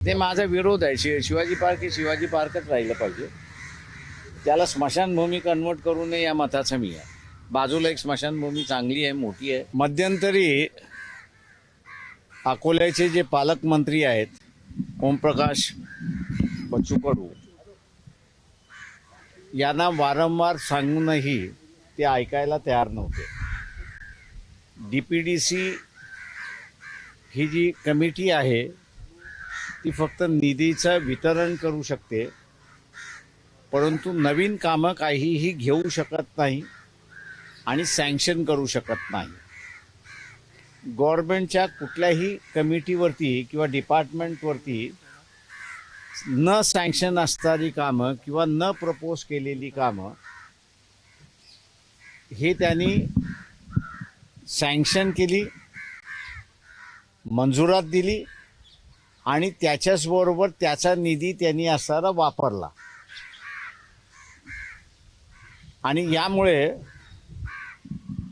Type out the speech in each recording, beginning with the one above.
ते माझा विरोध आहे. शिवाजी पार्क हे शिवाजी पार्कच राहिलं पाहिजे. त्याला स्मशानभूमी कन्वर्ट करू नये या मताचा मी आहे. बाजूला एक स्मशानभूमी चांगली आहे, मोठी आहे. मध्यंतरी अकोल्याचे जे पालकमंत्री आहेत ओमप्रकाश बच्चू कडू यांना वारंवार सांगूनही ते ऐकायला तयार नव्हते. डीपीडीसी ही जी कमिटी आहे ती फक्त निधीचं वितरण करू शकते, परंतु नवीन कामं काहीही घेऊ शकत नाही आणि सँक्शन करू शकत नाही. गव्हर्नमेंटच्या कुठल्याही कमिटीवरती किंवा डिपार्टमेंटवरती न सँक्शन असणारी कामं किंवा न प्रपोज केलेली कामं हे त्यांनी सँक्शन केली, मंजुरात दिली आणि त्याच्याचबरोबर त्याचा निधी त्यांनी असणारा वापरला. आणि यामुळे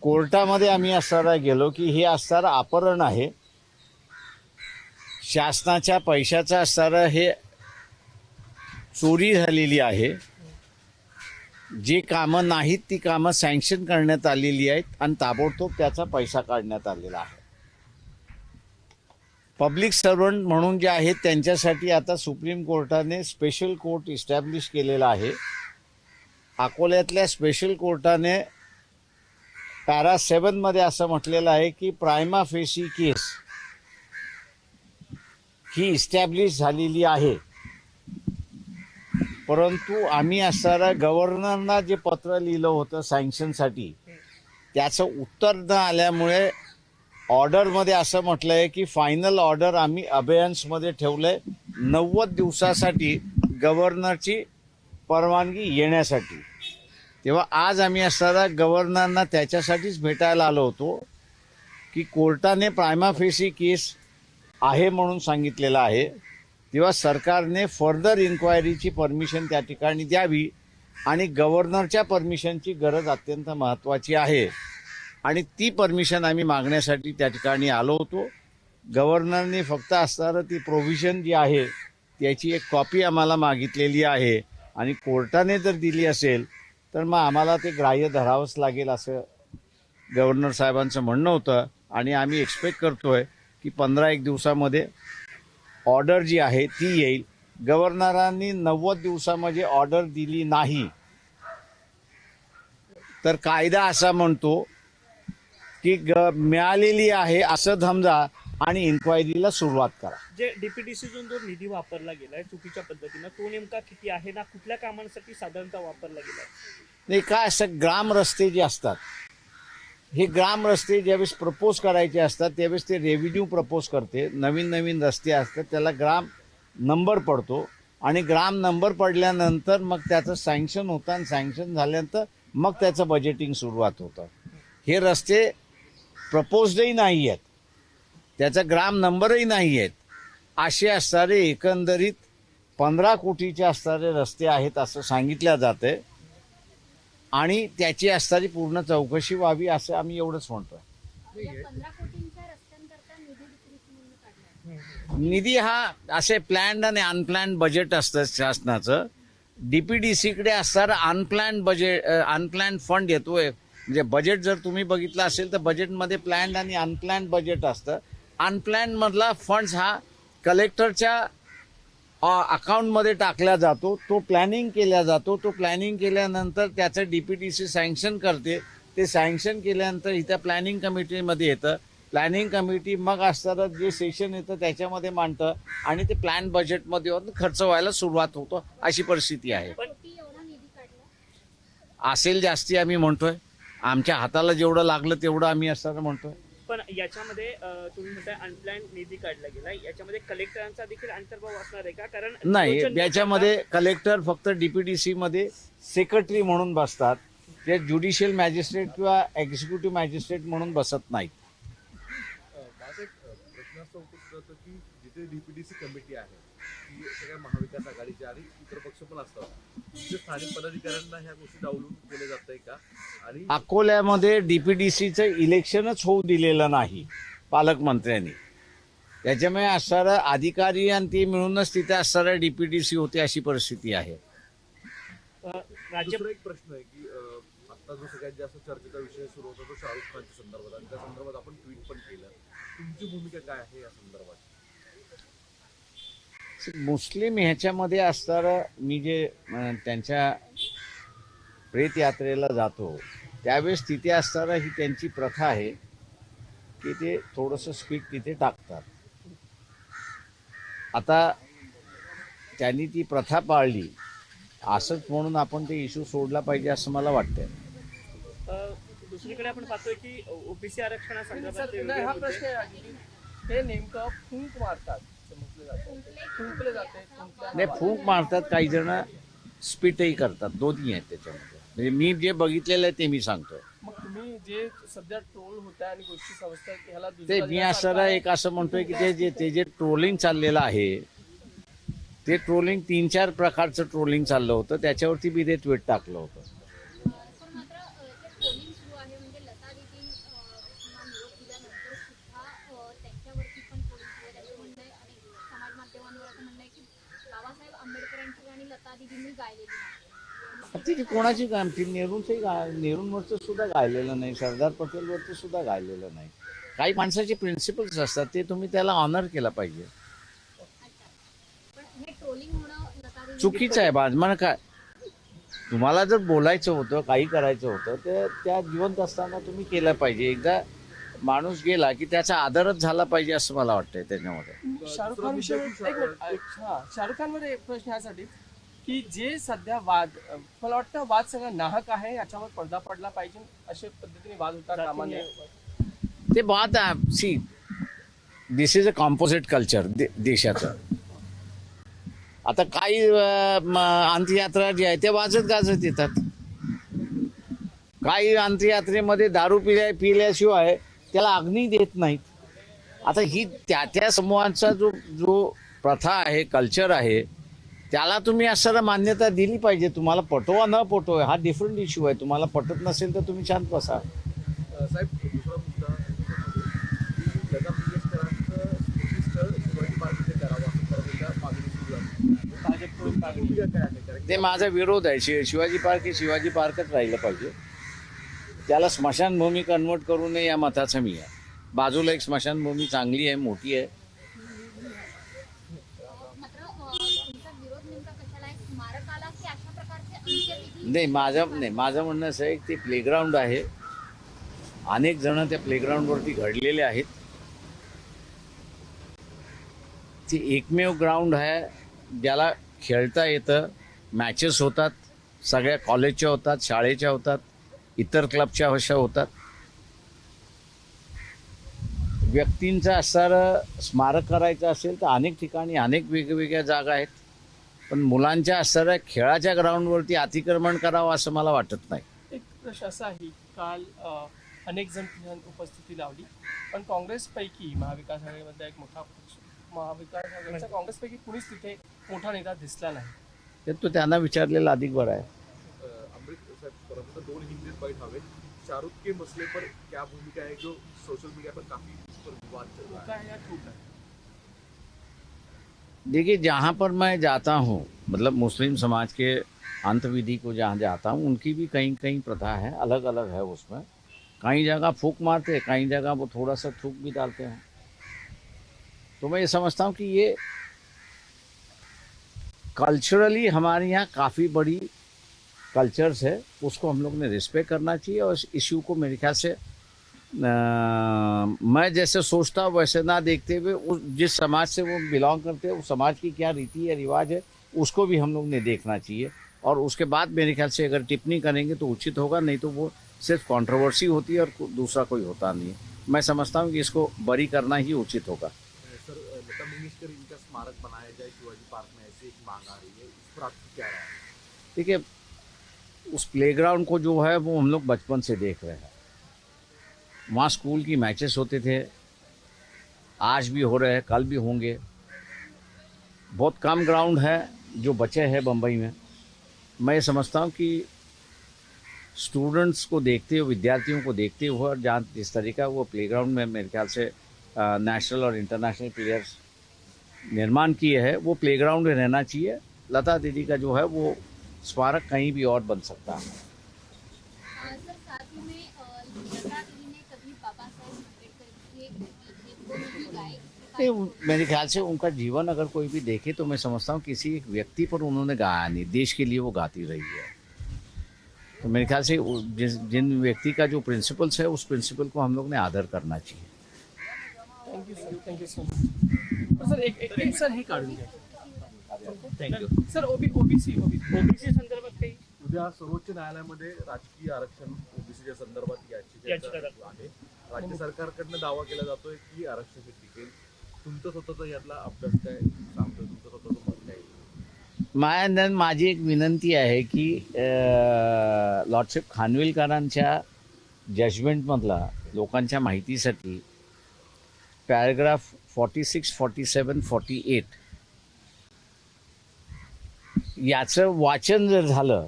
कोर्टामध्ये आम्ही असणारा गेलो की हे असणारं अपहरण आहे, शासनाच्या पैशाचं असणारं हे चोरी झालेली आहे. जी कामं नाहीत ती कामं सँक्शन करण्यात आलेली आहेत आणि ताबडतोब त्याचा पैसा काढण्यात आलेला आहे. पब्लिक सर्वंट म्हणून जे आहेत त्यांच्यासाठी आता सुप्रीम कोर्टाने स्पेशल कोर्ट इस्टॅब्लिश केलेला आहे. अकोल्यातल्या स्पेशल कोर्टाने पॅरा 7 मध्ये असं म्हटलेलं आहे की प्रायमा फेसी केस ही इस्टॅब्लिश झालेली आहे. परंतु आम्ही असणारा गव्हर्नरना जे पत्र लिहिलं होतं सँक्शनसाठी त्याचं उत्तर न आल्यामुळे ऑर्डरमध्ये असं म्हटलं आहे की फायनल ऑर्डर आम्ही अबेयन्समध्ये ठेवलंय 90 दिवसासाठी गव्हर्नरची परवानगी येण्यासाठी. तेव्हा आज आम्ही असणारा गव्हर्नरना त्याच्यासाठीच भेटायला आलो होतो की कोर्टाने प्रायमा फेसी केस आहे म्हणून सांगितलेलं आहे. तेव्हा सरकारने फर्दर इन्क्वायरीची परमिशन त्या ठिकाणी द्यावी आणि गव्हर्नरच्या परमिशनची गरज अत्यंत महत्त्वाची आहे आणि ती परमिशन आम्ही मागण्यासाठी त्या ठिकाणी आलो होतो. गव्हर्नरने फक्त असणारं ती प्रोव्हिजन जी आहे त्याची एक कॉपी आम्हाला मागितलेली आहे आणि कोर्टाने जर दिली असेल तर मग आम्हाला ते ग्राह्य धरावंच लागेल असं गव्हर्नर साहेबांचं म्हणणं होतं. आणि आम्ही एक्सपेक्ट करतोय की 15-1 दिवसामध्ये ऑर्डर जी आहे ती येईल. गव्हर्नरांनी 90 दिवसामध्ये ऑर्डर दिली नाही तर कायदा असा म्हणतो की मिळालेली आहे असं समजा आणि इन्क्वायरीला सुरुवात करा. जे डीपीडीसीतून जो निधी वापरला गेलाय चुकीच्या पद्धतीनं तो नेमका किती आहे ना, कुठल्या कामांसाठी साधारणतः वापरला गेलाय? नाही काय असं ग्राम रस्ते जे असतात हे ग्राम रस्ते ज्यावेळेस प्रपोज करायचे असतात त्यावेळेस ते रेव्हेन्यू प्रपोज करते. नवीन नवीन रस्ते असतात त्याला ग्राम नंबर पडतो आणि ग्राम नंबर पडल्यानंतर मग त्याचं सँक्शन होतं आणि सँक्शन झाल्यानंतर मग त्याचं बजेटिंग सुरुवात होतं. हे रस्ते प्रपोजडही नाही आहेत, त्याचा ग्राम नंबरही नाही आहेत, असे असणारे एकंदरीत 15 कोटीचे असणारे रस्ते आहेत असं सांगितलं जातं आणि त्याची असणारी पूर्ण चौकशी व्हावी असं आम्ही एवढंच म्हणतोय. निधी हा असे प्लॅन्ड आणि अनप्लॅन्ड बजेट असतं शासनाचं. डीपीडीसीकडे असणारं अनप्लॅन्ड बजेट अनप्लॅन्ड फंड येतोय. म्हणजे बजेट जर तुम्ही बघितलं असेल तर बजेटमध्ये प्लॅन्ड आणि अनप्लॅन्ड बजेट असतं. अनप्लॅन्ड मधला फंड्स हा कलेक्टरच्या अकाउंटमध्ये टाकला जातो, तो प्लॅनिंग केला जातो. तो प्लॅनिंग केल्यानंतर त्याचं डीपीडीसी सँक्शन करते. ते सँक्शन केल्यानंतर इथं प्लॅनिंग कमिटीमध्ये येतं. प्लॅनिंग कमिटी मग असणारं जे सेशन येतं त्याच्यामध्ये मांडतं आणि ते प्लॅन बजेटमध्ये खर्च व्हायला सुरुवात होतो. अशी परिस्थिती आहे. असेल जास्ती आम्ही म्हणतोय, आमच्या हाताला जेवढं लागलं तेवढं आम्ही असताना म्हणतोय. पण याच्यामध्ये तुम्ही म्हणताय अनप्लॅन निधी काढला गेला, याच्यामध्ये कलेक्टरांचा देखील अंतर्भाव असणार आहे का? कारण नाही, याच्यामध्ये कलेक्टर फक्त डीपीडीसी मध्ये सेक्रेटरी म्हणून बसतात. ते ज्युडिशियल मॅजिस्ट्रेट किंवा एक्झिक्युटिव्ह मॅजिस्ट्रेट म्हणून बसत नाहीत. माझा एक प्रश्न असा होतो की जिथे डीपीडीसी कमिटी आहे ती सगळ्या महाविकास आघाडीच्या आणि इतर पक्ष पण असतात, तिथे स्थानिक पदाधिकाऱ्यांना ह्या गोष्टी डावलून केले जात आहे का? आणि अकोल्यामध्ये डीपीडीसीचं इलेक्शनच होऊ दिलेलं नाही पालकमंत्र्यांनी. त्याच्यामुळे असणारं अधिकारी आणि ते मिळूनच तिथे असणारं डीपीटीसी होते अशी परिस्थिती आहे. राज्य दुसरा एक प्रश्न आहे की आता जो सगळ्यात जास्त चर्चेचा विषय सुरू होता तो शाहरुख खानच्या संदर्भात आणि त्या संदर्भात आपण ट्विट पण केलं. तुमची भूमिका काय आहे या संदर्भात? मुस्लिम ह्याच्यामध्ये असणारं मी जे त्यांच्या प्रेत यात्रेला जातो त्यावेळेस तिथे असणारं ही त्यांची प्रथा आहे की ते थोडंसं स्पीक तिथे टाकतात. आता त्यांनी ती प्रथा पाळली असंच म्हणून आपण ते इश्यू सोडला पाहिजे असं मला वाटतंय. दुसरीकडे आपण पाहतोय की ओबीसी आरक्षणासंदर्भात ते सर, वेगळे हा मुद्दे- प्रश्न आहे की हे नेमकं फूंक मारतात समजलं जातं, फुंकले जाते नाही, फूंक मारतात, काही जण स्पीटही करतात, दोन्ही आहेत त्याच्यामध्ये. म्हणजे मी जे बघितलेलं आहे ते मी सांगतोय. मग तुम्ही जे सध्या ट्रोल होत आहे आणि गोष्टी समजतात की ह्याला ते दुसरा मी असं एक असं म्हणतोय की ते जे ट्रोलिंग चाललेलं आहे ते ट्रोलिंग 3-4 प्रकारचं ट्रोलिंग चाललं होतं, त्याच्यावरती मी ते ट्विट टाकलं होतं. सर मात्र जे ट्रोलिंग सुरू आहे म्हणजे लता दीदी निरोप दिल्यानंतर सुद्धा त्यांच्यावरती पण ट्रोलिंग सुरू आहे. त्यांचं म्हणणं आहे आणि समाज माध्यमांवर असं म्हणणं आहे की बाबासाहेब आंबेडकरांची गाणी लता दीदींनी गायलेली नाही. ती कोणाची गाण, ती नेहरूंवरचं सुद्धा गायलेलं नाही, सरदार पटेलवरचं सुद्धा गायलेलं नाही. काही माणसाचे प्रिन्सिपल्स असतात ते तुम्ही त्याला ऑनर केला पाहिजे. अच्छा, पण हे ट्रोलिंग होणं लता दीदी चुकीचं आहे मला काय, तुम्हाला जर बोलायचं होतं काही करायचं होतं ते त्या जिवंत असताना तुम्ही केलं पाहिजे. एकदा माणूस गेला की त्याचा आदरच झाला पाहिजे असं मला वाटतंय त्याच्यामध्ये. शाहरुख खान विषयी एक मिनिट, हा शाहरुख खानवर एक प्रश्न यासाठी की जे सध्या वाद, मला वाटतं वाद सगळं नाहक आहे, याच्यावर पडदा पडला पाहिजे अशा पद्धतीने वाद होता कामा नये. ते बात see this is a composite culture देशाचं. आता काही अंत्ययात्रा जी आहे ते वाजत गाजत येतात. काही अंत्ययात्रेमध्ये दारू पिल्याशिवाय त्याला अग्नी देत नाहीत. आता ही त्या समूहांचा जो प्रथा आहे, कल्चर आहे, त्याला तुम्ही असं मान्यता दिली पाहिजे. तुम्हाला पटवा न पटो हा डिफरंट इश्यू आहे. तुम्हाला पटत नसेल तर तुम्ही शांत बसा. साहेब, दुसरा मुद्दा की लता मंगेशकरांचं स्मृतीस्थळ शिवाजी पार्क इथे करावं असं परत एकदा मागणी सुरू झाली. भाजपकडून मागणी. भूमिका काय आहे? कारण की ते माझा विरोध आहे. शिवाजी पार्क हे शिवाजी पार्कच राहिलं पाहिजे. त्याला स्मशानभूमी कन्वर्ट करू नये या मताचं मी आहे. बाजूला एक स्मशानभूमी चांगली आहे, मोठी आहे. मात्र तुमचा विरोध नेमका कशाला आहे? स्मारकाला की अशा प्रकारचे अंत्यविधी? नाही, माझं म्हणणं असं आहे की ते प्लेग्राऊंड आहे. अनेक जण त्या प्लेग्राऊंडवरती घडलेले आहेत. ते एकमेव ग्राउंड आहे ज्याला खेळता येतं. मॅचेस होतात, सगळ्या कॉलेजच्या होतात, शाळेच्या होतात, इतर क्लबच्या अशा होतात. व्यक्तींचं असणारं स्मारक करायचं असेल तर अनेक ठिकाणी अनेक वेगवेगळ्या जागा आहेत. पण मुलांच्या असणाऱ्या खेळाच्या ग्राउंडवरती अतिक्रमण करावं असं मला वाटत नाही. एक प्रश्न असा आहे की काल अनेक जण उपस्थिती लावली, पण काँग्रेसपैकी महाविकास आघाडीमधला एक मोठा पक्ष, महाविकास आघाडीचा काँग्रेसपैकी कुणीच तिथे मोठा नेता दिसला नाही. ते तो त्यांना विचारलेला अधिक बरं आहे. अमृत साहब, परंतु 2 हिंदी बाइट हवे. शाहरुख के मसले पर क्या भूमिका है जो सोशल मीडिया पर काफी पर विवाद चल रहा खोटा है? है या खोटा है? देखिए, जहाँ पर मैं जाता हूँ, मतलब मुस्लिम समाज के अंतविधि को जहाँ जाता हूँ, उनकी भी कहीं कहीं प्रथा है, अलग अलग है उसमें. कई जगह फूंक मारते हैं, कई जगह वो थोड़ा सा थूक भी डालते हैं. तो मैं ये समझता हूँ कि ये कल्चरली हमारे यहाँ काफ़ी बड़ी कल्चर्स है, उसको हम लोग ने रिस्पेक्ट करना चाहिए. और इस इश्यू को मेरे ख्याल से मैं जैसे सोचता हूँ वैसे ना देखते हुए जिस समाज से वो बिलोंग करते हैं उस समाज की क्या रीति या रिवाज है उसको भी हम लोग ने देखना चाहिए. और उसके बाद मेरे ख्याल से अगर टिप्पणी करेंगे तो उचित होगा, नहीं तो वो सिर्फ कंट्रोवर्सी होती है और दूसरा कोई होता नहीं है. मैं समझता हूँ कि इसको बरी करना ही उचित होगा. सर, लता मंगेशकर इनका स्मारक बनाया जाए शिवाजी पार्क में, ऐसी एक मांग आ रही है. इस पर आपकी क्या राय है? देखिए, उस प्लेग्राउंड को जो है वो हम लोग बचपन से देख रहे हैं. वहाँ स्कूल की मैचेस होते थे, आज भी हो रहे हैं, कल भी होंगे. बहुत कम ग्राउंड है जो बचे हैं बम्बई में. मैं ये समझता हूँ कि स्टूडेंट्स को देखते हुए, विद्यार्थियों को देखते हुए और जहाँ जिस तरीका वो प्लेग्राउंड में मेरे ख्याल से नेशनल और इंटरनेशनल प्लेयर्स निर्माण किए हैं, वो प्लेग्राउंड में रहना चाहिए। लता दीदी का जो है वो स्मारक कहीं भी और बन सकता है। सर साथ ही में लता दीदी ने कभी बाबा साहेब अम्बेडकर के गीत को नहीं गाए। नहीं, मेरे ख्याल से उनका जीवन अगर कोई भी देखे तो मैं समझता हूँ किसी एक व्यक्ति पर उन्होंने गाया नहीं, देश के लिए वो गाती रही है। तो मेरे ख्याल से जिन व्यक्ति का जो प्रिंसिपल्स है उस प्रिंसिपल को हम लोग ने आदर करना चाहिए। थँक्यू सर सर एक सर हे काढून घ्या थँक्यू. सर ओबीसी ओबीसी संदर्भात काही उद्या सर्वोच्च न्यायालयामध्ये राजकीय आरक्षण ओबीसीच्या संदर्भात याचिका दाखल आहे. राज्य सरकारकडनं दावा केला जातोय की आरक्षण हे टिकेल. तुमचं स्वतःचा यातला अभ्यास काय सांगतोय, तुमचं स्वतःचं मत काय? माझी एक विनंती आहे की लॉर्डशिप खानविलकरांच्या जजमेंटमधला लोकांच्या माहितीसाठी पॅराग्राफ 46, 47, 48 याचं वाचन जर झालं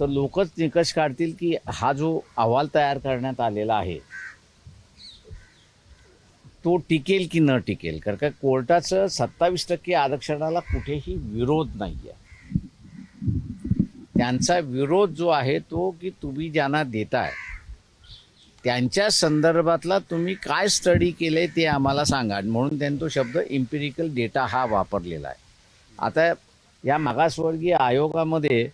तर लोकच निकष काढतील की हा जो अहवाल तयार करण्यात आलेला आहे तो टिकेल की न टिकेल. कारण का कोर्टाचं 27% आरक्षणाला कुठेही विरोध नाही आहे. त्यांचा विरोध जो आहे तो की तुम्ही ज्यांना देताय त्यांच्या संदर्भातला तुम्ही काय स्टडी केले ते आम्हाला सांगा, म्हणून त्यांनी तो शब्द इम्पिरिकल डेटा हा वापरलेला आहे. आता या मागासवर्गीय आयोगामध्ये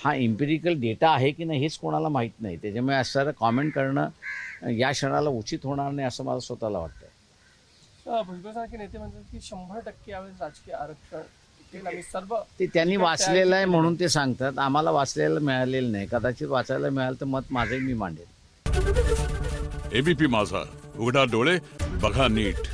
हा इम्पिरिकल डेटा आहे की नाही हेच कोणाला माहीत नाही. त्याच्यामुळे असं कॉमेंट करणं या क्षणाला उचित होणार नाही असं मला स्वतःला वाटतं. भुजबळसारखे नेते म्हणतात की 100% यावेळेस राजकीय आरक्षण टिकेल आणि सर्व ते त्यांनी वाचलेलं आहे म्हणून ते सांगतात. आम्हाला वाचलेलं मिळालेलं नाही. कदाचित वाचायला मिळालं तर मत माझंही मी मांडेल. एबीपी माझा, उघडा डोळे बघा नीट.